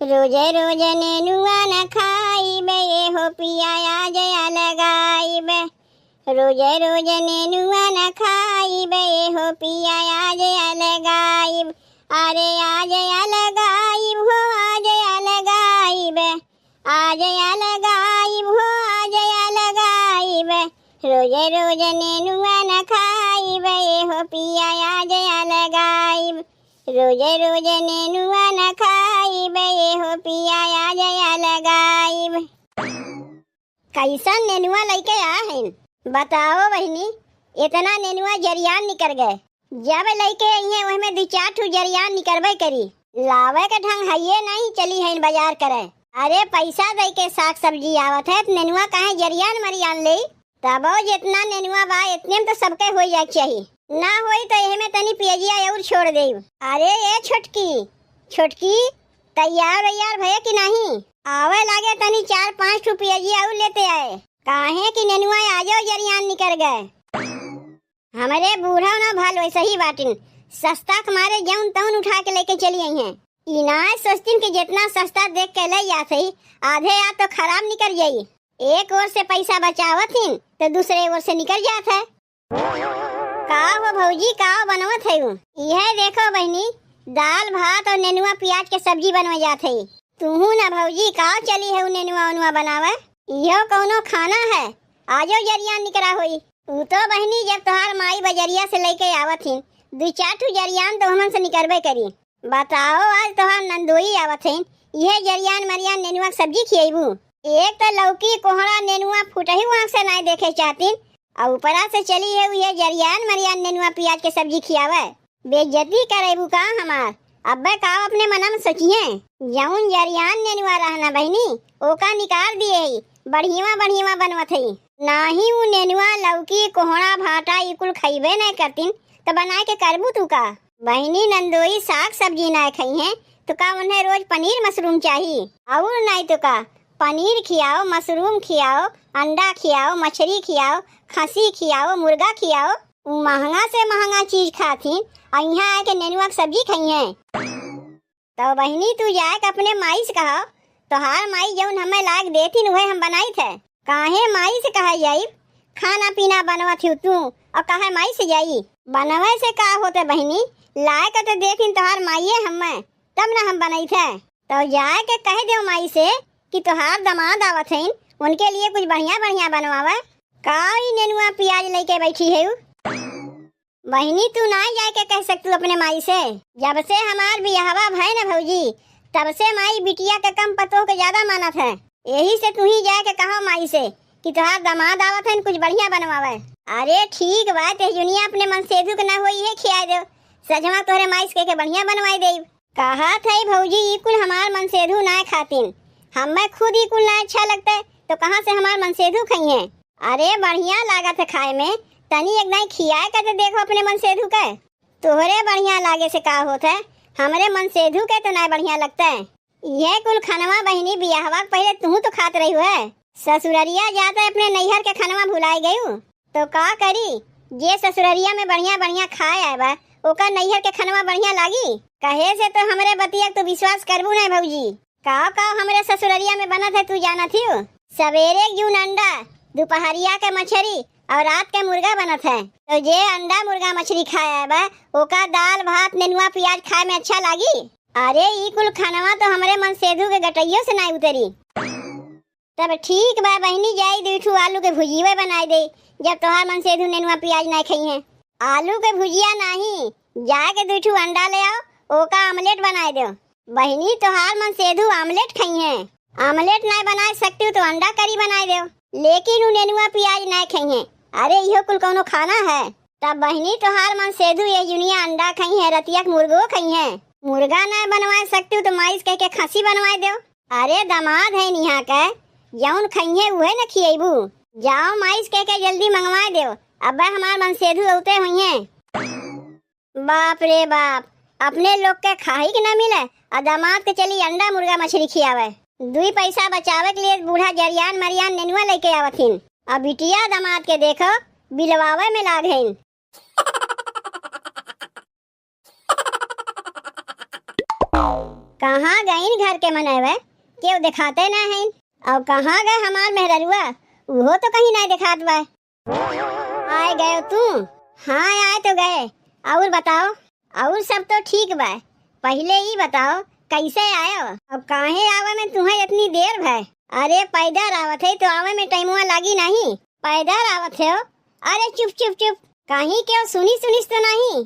रोजे रोजे नेनुआ न खाइबे ये हो पिया आज लगाइबे। रोजे रोजे नेनुआ न खाइबे ये हो पिया आज लगाइब। अरे आज लगाइब हो आज लगाइबे। आज लगाइब हो आज लगाइबे। रोजे रोजे नेनुआ न खाइबे ये हो पिया आज लगाइब। रोजे रोजे नेनुआ न खाइबे ये हो पिया आज लगाइब। कैसन नेनुआ लेके आ हैं बताओ बहनी। इतना नेनुआ जरियान निकल गए। जब लेके आई है वही में 2-4 ठू जरियान निकलबे करी। लावे के ढंग है ये नहीं चली है बाजार करे। अरे पैसा दे के साग सब्जी आवत है नेनुआ काहे जरियान मरियान ले। तब जितना नेनुआ बा इतने में तो सबके हो जाए चाहिए। ना होई तो एहे में तनी पियजिया और छोड़ दे। अरे ये छोटकी तैयार भैया कि नहीं? आवे लागे तनी 4-5 ठू पियजिया और लेते आए। काहे कि नेनुआ आजो जरियान निकल गए। हमारे बूढ़ा ना भाल वैसे ही बाटिन सस्ता कमारे जौन तौन उठा के लेके चली आई हैं। इनाज सोचतीन कि जितना सस्ता देख के ले जाते ही आधे या तो खराब निकल जाई। एक ओर से पैसा बचावत हिन तो दूसरे ओर से निकल जात है। का हो भौजी का बनवत है? यह देखो बहनी दाल भात और नेनुआ प्याज के सब्जी बनवा जात है। तूहू ना भौजी का चली है नेनुआ उनुआ बनावे? यो कौनो खाना है आजो जरियान निकला हुई। तू तो बहनी जब तोहार माई बजरिया से लेके आवत हिन 2-4 ठू जरियान तो हमन से निकलबे करी। बताओ आज तोहार नंदोई आवत हिन यह जरियान मरियान नेनुआ सब्जी खिएबू। एक तो लौकी कोहड़ा नेनुआ फुटही वहाँ से नहीं देखे चाहतीन और ऊपरा से चली है ये जरियान मरियान नेनुआ प्याज के सब्जी खियावे। बेइज्जती करेबू का हमार? अब्बे का अपने मना में सोचिए जौन जरियान नेनुआ रहना बहनी ओका निकाल दिए बढ़िया बनवत है। नाही उ नेनुआ लौकी कोहड़ा भाटा इकुल खइबे नहीं करतीन तो बनाए के करबू तू का? बहनी नंदोई साग सब्जी नहीं खाई है तो का उन्हें रोज पनीर मशरूम चाहिए और नहीं तो का पनीर खियाओ मशरूम खियाओ अंडा खियाओ मछली खियाओ खसी खियाओ मुर्गा खियाओ। महंगा से महंगा चीज खातीन और यहाँ आके नेनुआ की सब्जी खाई है। तो बहनी तू जाए के अपने माई से कहो तोहार माई जौन हमें लाग देती वही हम बनाई थे। काहे माई से कहा जाई खाना पीना बनवा थी तू और कहे माई से जाई? बनवे से का होते बहनी लाए के तो देती तोहार माई हमें तब ना हम बनाई थे। तो जाए के कह दो माई से कि तोहार दामाद आवत हैं उनके लिए कुछ बढ़िया बनवावे। काई नेनुआ प्याज लेके बैठी है बहनी तू ना जाके कह सकतू अपने माई से। जब से हमार बियाहवा भय न भौजी तब से माई बिटिया के कम पतों के ज्यादा मानत है। यही से तू ही जाके कहो माई से कि तोहार दामाद आवत है कुछ बढ़िया बनवावे। अरे ठीक बात है जुनिया अपने मन सेधु के ना होई है खिया दो सजमा तोहरे माई से के बढ़िया बनवाई दे। कहा थे भौजी कुल हमार मन सेधु ना खातीन हमें खुद ही कुल ना अच्छा लगता है तो कहाँ से हमार मन सेधु खाई है। अरे बढ़िया लागत है खाए में तनी एक नहीं खियाए का तो देखो अपने मन सेधु के तोहरे बढ़िया लागे से का होता है हमारे मन सेधु के तो ना बढ़िया लगता है। यह कुल खनवा बहनी बियाहवा पहले तू तो खात रही है ससुररिया जाता अपने नैहर के खनवा भुलाई गयू तो का करी जे ससुररिया में बढ़िया खाए आए ओका नैहर के खनवा बढ़िया लागी। कहे से तो हमारे बतिया तो विश्वास करबू ना भौजी। का हमारे ससुररिया में बना थे तू जाना थी सवेरे जून अंडा दोपहरिया के मछली और रात के मुर्गा बनत है। तो जे अंडा मुर्गा मछली खाया बा ओका दाल भात नेनुआ प्याज खाए में अच्छा लागी। अरे ई कुल खानवा तो हमारे मन सेधु के गटइयों से नहीं उतरी। तब ठीक बा बहनी जाई 2 ठू आलू के भुजिया बनाई दे जब तोहार मन सेधु नेनुआ प्याज नहीं खाई है। आलू के भुजिया नहीं जाके 2 ठू अंडा ले आओ ओका ऑमलेट बनाए दो। बहनी तोहार मन सेधु ऑमलेट खाई है ऑमलेट नहीं बना सकती तो अंडा करी बनाए दो लेकिन नेनुआ प्याज नहीं खाई है। अरे यो कुल कोनो खाना है? तब बहनी तोहार मन सेधु ये जुनिया अंडा खाई है रतिया मुर्गो खाई है। मुर्गा नहीं बनवा सकती तो माइस कह के खसी बनवाए दो। अरे दामाद है निहा के जौन खाई है वह न खिएबू। जाओ माइस कह के जल्दी मंगवा दो अब हमार मन सेधु उते हुई है। बाप रे बाप अपने लोग के खाही के न मिले और दामाद के चली अंडा मुर्गा मछली खियावे। 2 पैसा बचावे के लिए बूढ़ा जरियान मरियान नेनुआ लेके आवथिन और बिटिया दामाद के देखो बिलवावे में लाग हैं। कहाँ गईन घर के मनवे केव दिखाते ना हैं। और कहाँ गए हमार मेहररुआ, वो तो कहीं नहीं दिखात बा। आए गए तू? हाँ आए तो गए। और बताओ? और सब तो ठीक बा। पहले ही बताओ कैसे आए हो और काहे आवे में तुम्हें इतनी देर भाई? अरे पैदल आवत है तो आवे में टाइमुआ लगी नहीं। पैदल आवत है। अरे चुप चुप चुप, कहीं क्यों सुनी सुनिस तो नहीं?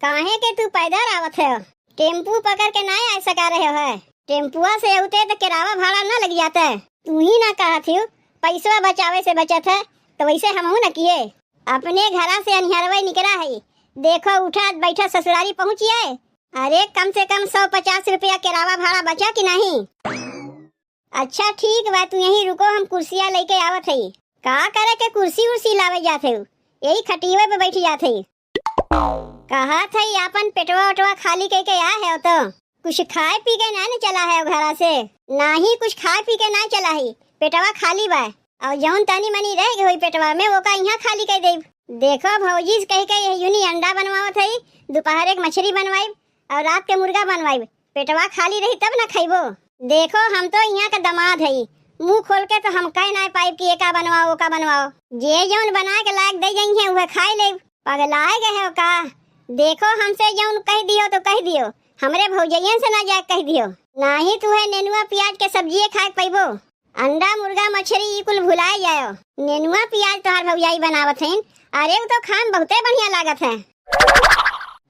काहे के तू पैदल आवत है? टेम्पू पकड़ के नहीं आ सका रहे हो? टेम्पुआ से उते तो किराया भाड़ा न लग जाता है। तू ही ना कहा थी पैसा बचावे से बचत है, तो वैसे हम न किए। अपने घरा से अनहरवा निकला है, देखो उठा बैठा ससुरारी पहुँची है। अरे कम से कम 150 रुपया किराया भाड़ा बचा कि नहीं? अच्छा ठीक बा, तू यहीं रुको, हम कुर्सियाँ लेके आवत है। का करे के कुर्सी उर्सी लावे जाते हो? यही खटिवे पे बैठ जाते। कहा था अपन पेटवा वटवा खाली करके आ है तो कुछ खाए पी के ना चला है घरा से? ना ही कुछ खाए पी के ना चला है, पेटवा खाली बा। और जौन तनी मनी रह गई पेटवा में वो का यहाँ खाली कर दे। देखो भौजी कह के यूनी अंडा बनवावत है, दोपहर एक मछली बनवाई और रात के मुर्गा बनवाई। पेटवा खाली रही तब ना खाइबो। देखो हम तो यहाँ का दामाद है, मुंह खोल के तो हम कह ना पाइप की एका बनवाओ वो का बनवाओ। जे जौन बना के लायक दे जाई है वह खाए ले। पगलाए गए हो का? देखो हमसे जौन कह दियो तो कह दियो, हमरे भौजैयन से ना जाके कह दियो। ना ही तुम्हें नेनुआ प्याज के सब्जी खाए पाइबो। अंडा मुर्गा मछली ई कुल भुलाए जाओ। नेनुआ प्याज तोहार भौजाई बनावत है, अरे वो तो खान बहुते बढ़िया लागत है।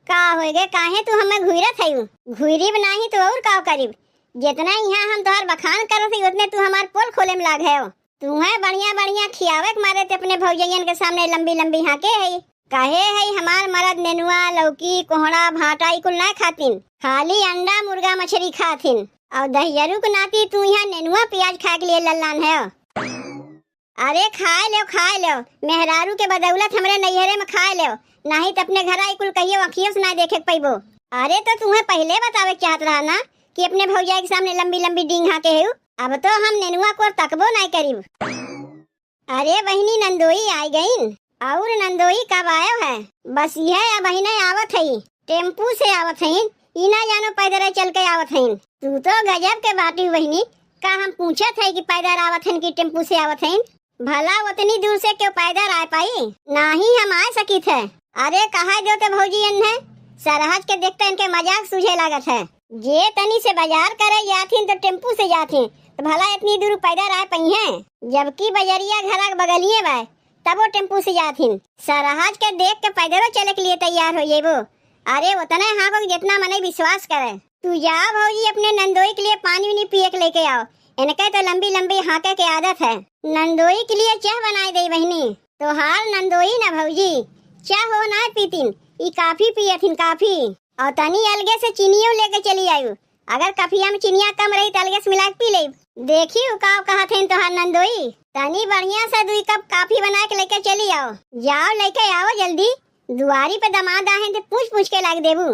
का होएगे काहे तू हमें घुरत है? घुरी बनाही तो और का करीब? जितना यहाँ हम तोहार बखान करत है उतने तू हमार पोल खोले में लाग है। तुम्हें बढ़िया बढ़िया खियावे के मारे ते अपने भौजैयन के सामने लंबी लंबी हाके है। कहे है हमार मर्द नेनुआ लौकी कोहड़ा भाटा ई कुल ना खातिन, खाली अंडा मुर्गा मछली खातिन। और दहियरू के नाती तू यहाँ नेनुआ प्याज खाए के लिए लल्लान है। अरे खाए लो मेहरारू के बदौलत हमरे नैहरे में खाए लो, नहीं तो अपने घर आई कुल कहियो अखियों से ना देखे पैबो। अरे तो तुम्हें पहले बतावे चाहत रहा ना कि अपने भौजाई के सामने लंबी लंबी डींग हाके है। अब तो हम नेनुआ को तकबो नहीं करीब। अरे बहनी नंदोई आई गईन। और नंदोई कब आयो है? बस यह बहने आवत है, टेम्पू से आवत है, इना जानो पैदल चल के आवत है। तू तो गजब के बाटी बहनी, का हम पूछत है कि पैदल आवत है कि टेम्पू से आवत है? भला उतनी दूर से क्यों पैदल आ पाई? ना ही हम आ सकी थे। अरे कहा जो तो भौजियन है, सरहज के देखते इनके मजाक सूझे लागत है। जे तनी से बाजार करे जाती तो टेम्पू से जाती, तो भला इतनी दूर पैदल आ पाई है? जबकि बजरिया घर बगलिए बा, तब वो टेम्पू से जाती। सरहज के देख के पैदल चले के लिए तैयार हो ये वो। अरे उतना हाँ को जितना मने विश्वास करे। तू जा भौजी अपने नंदोई के लिए पानी उनी पिए के लेके आओ, इनके तो लंबी लंबी हाके के आदत है। नंदोई के लिए चाय बनाई दे बहनी। तो हार नंदोई ना भौजी चाय हो ना पीतीन, ई काफी पियथिन काफी। और तनी अलगे से चीनियों लेके चली आयु, अगर कफिया में चीनिया कम रही तो अलगे से मिला के पी ले। देखी उकाव कहा थे तो हार नंदोई तनी बढ़िया से 2 कप काफी बना के लेके चली आओ। जाओ लेके आओ जल्दी, दुआरी पे दामाद आए तो पूछ के लाग देबू।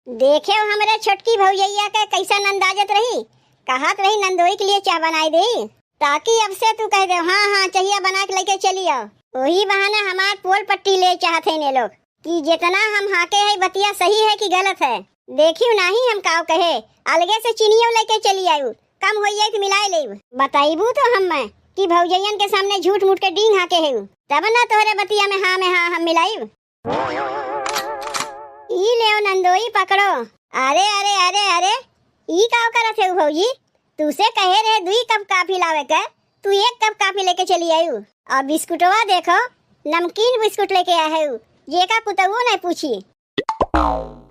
देखे हमारे छोटकी भौजैया के कैसा नंदाजत रही, कहत रही नंदोई के लिए चाय बनाई दे, ताकि अब से तू कह दे हाँ चाहिए बना के लेके चली आओ। वही बहाने हमार पोल पट्टी ले चाहते ने लोग कि जितना हम हाके है बतिया सही है कि गलत है। देखियो नहीं हम काव कहे, अलगे से चीनियों लेके चली आयु, कम हो जाए तो मिलाए ले। बताइबू तो हम मैं कि भौजैयन के सामने झूठ मूठ के डींग हाके है, तब ना तोहरे बतिया में हाँ हम मिलाइब। ई ले नंदोई पकड़ो। अरे अरे अरे अरे ई काव करत है भौजी? तुसे कहे रहे 2 कप काफी लावे के, तू 1 कप काफी लेके चली आयु। और बिस्कुटवा देखो नमकीन बिस्कुट लेके आया है, ये का कुतवो नहीं पूछी।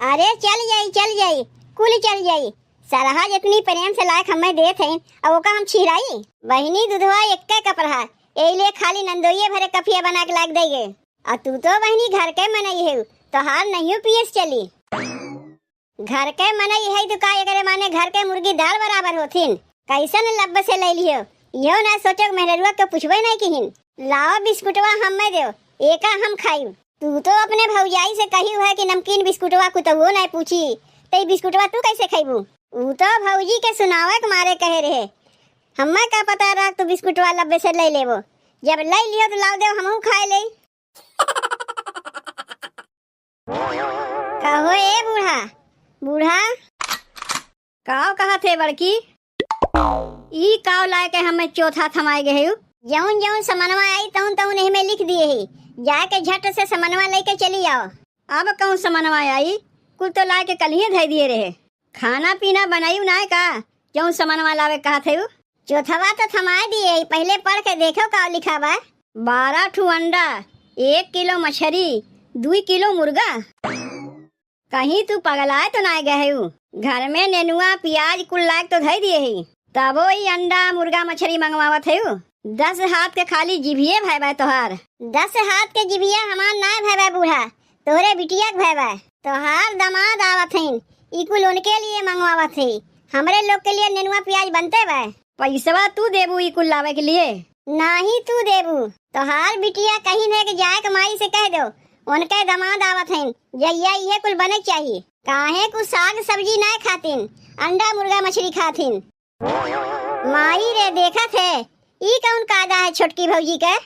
अरे चल जाई कुल चल जाई। सरहज इतनी प्रेम से लायक हमें देत है और वो का हम छिराई। बहनी दूधवा 1 कप रहा, एले खाली नंदोइये भरे कफिया बना के लाग देगे। और तू तो बहनी घर के मनई है, तो हार नहीं पियस चली। घर के मनई है तो का करे माने घर के मुर्गी दाल बराबर होथिन। कैसन लब से ले लियो, यो ना सोचो मेहरुआ तो पूछबे नहीं किहिन। लाओ बिस्कुटवा हमें दो, एका हम खाई। तू तो अपने भौजाई से कही है कि नमकीन बिस्कुटवा को तो वो नहीं पूछी, तो बिस्कुटवा तू कैसे खाइबू? वो तो भौजी के सुनावे के मारे कहे रहे, हमें का पता रहा तू बिस्कुटवा लब्बे से ले लेबो। जब ले लियो तो लाओ दे हमहू खाए ले। कहो ए बूढ़ा काव कहा थे बड़की? ई काव लाए के हमें चौथा थमाए गए हूँ। जौन जौन समनवा आई तौन तौन में लिख दिए ही। जाके झट से समनवा लेके चली आओ। अब कौन समनवा आई? कुल तो लाए के कल ही धै दिए रहे। खाना पीना बनाई ना का जौन समनवा लावे कहा थे? चौथवा तो थमाए दिए, पहले पढ़ के देखो का लिखा बा। 12 ठू अंडा, 1 किलो मछली, 2 किलो मुर्गा। कहीं तू पगलाए तो ना गए हूँ? घर में नेनुआ प्याज कुल लायक तो धै दिए ही, तब ही अंडा मुर्गा मछली मंगवावत है। 10 हाथ के खाली जिभिए भाई बा तोहार। 10 हाथ के जिभिया हमार ना भाई बा बूढ़ा, तोहरे बिटिया के भाई बा। तोहार दामाद आवत है, ई कुल उनके लिए मंगवावत है। हमरे लोग के लिए नेनुआ प्याज बनते बा। पैसवा तू देबू ई कुल लावे के लिए? नाही तू देबू। तोहार बिटिया कहीं ने के जाए के माई से कह दो, उनके दामाद आवत हैं, जइया ये कुल बने चाहिए। काहे कुछ साग सब्जी ना खातिन, अंडा मुर्गा मछली खातिन। माई रे देखा थे, ई कौन कायदा है छोटकी भौजी के?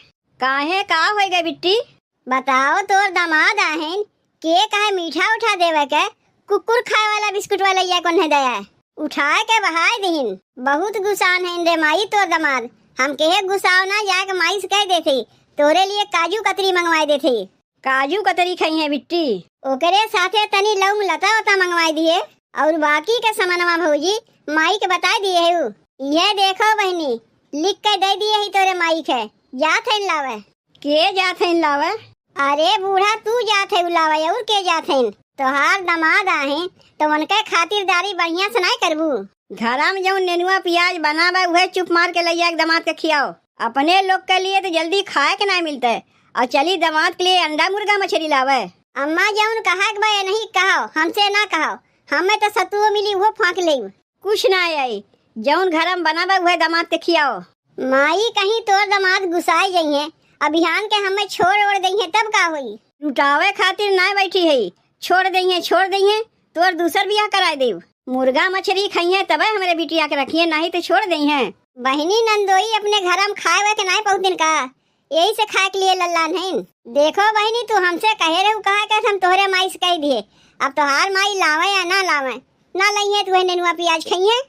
काहे का हो गए बिट्टी? बताओ तोर दामाद आहेन, के काहे मीठा उठा देवे के कुकुर खाए वाला बिस्कुट वाला या कौन है दया उठाए के बहाए दीन। बहुत गुसान है रे माई तोर दामाद। हम के गुसाव ना जाके माई से कह देती, तोरे लिए काजू कतरी मंगवाई देती। काजू कतरी खाई है बिट्टी, ओकरे साथे तनी लौंग लता वता मंगवाई दिए और बाकी के सामानवा भौजी माई के बता दिए है। ये देखो बहनी, लिख के दे दिए ही तोरे माई के। जात है लावे। के जात है लावे? अरे बूढ़ा तू जात है लावे और के जात है? तोहार दामाद आहे तो उनके खातिरदारी बढ़िया से नहीं करबू। घरा में जो नेनुआ प्याज बनावे वह चुप मार के लैया दामाद के खियाओ। अपने लोग के लिए तो जल्दी खाए के नहीं मिलते और चली दामाद के लिए अंडा मुर्गा मछली लावे। अम्मा जौन कहा के भाई नहीं कहो, हमसे ना कहो। हमें तो सतुओ मिली वो फाँक ले, कुछ ना आई। जौन घर में बनावे वह दामाद के खियाओ। माई कहीं तोर दामाद गुस्साए जाइए, अभियान के हमें छोड़ ओढ़ दइए तब का होई? लुटावे खातिर ना बैठी है, छोड़ दइए तोर दूसर बियाह कराए देव। मुर्गा मछली खाइए तब हमारे बिटिया के रखिए, नहीं तो छोड़ दइए। बहनी नंदोई अपने घर में खाए हुए के नहीं बहुत दिन का, यही से खाए के लिए लल्लान है। देखो बहनी तू हमसे कहे रहे कहा के हम तोहरे माई से कह दिए। अब तोहार माई लावे या ना लावे, ना लइए तू नेनुआ प्याज खाइए।